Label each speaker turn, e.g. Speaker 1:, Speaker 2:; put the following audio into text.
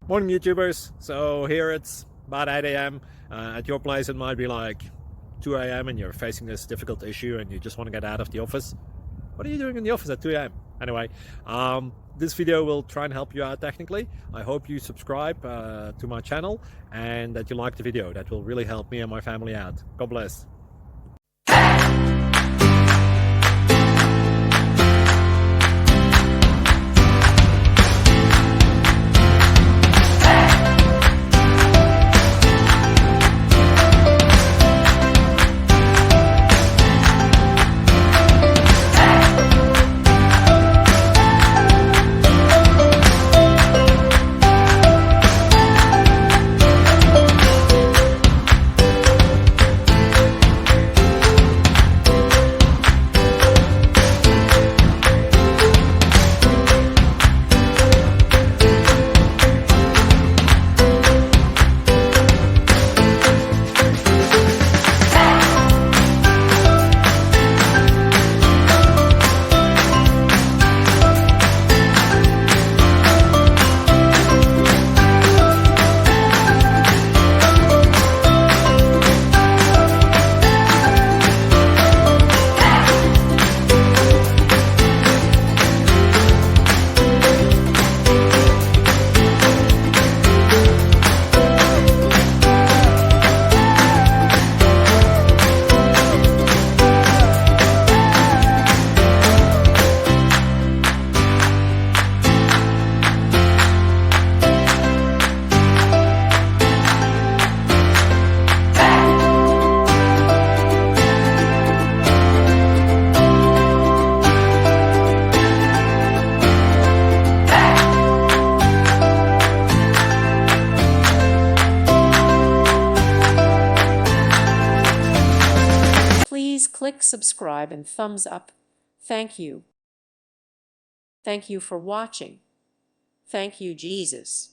Speaker 1: Morning YouTubers. So here it's about 8 a.m. At your place it might be like 2 a.m. and you're facing this difficult issue and you just want to get out of the office. What are you doing in the office at 2 a.m.? Anyway, this video will try and help you out technically. I hope you subscribe to my channel and that you like the video. That will really help me and my family out. God bless.
Speaker 2: Please click subscribe and thumbs up. Thank you. Thank you for watching. Thank you, Jesus.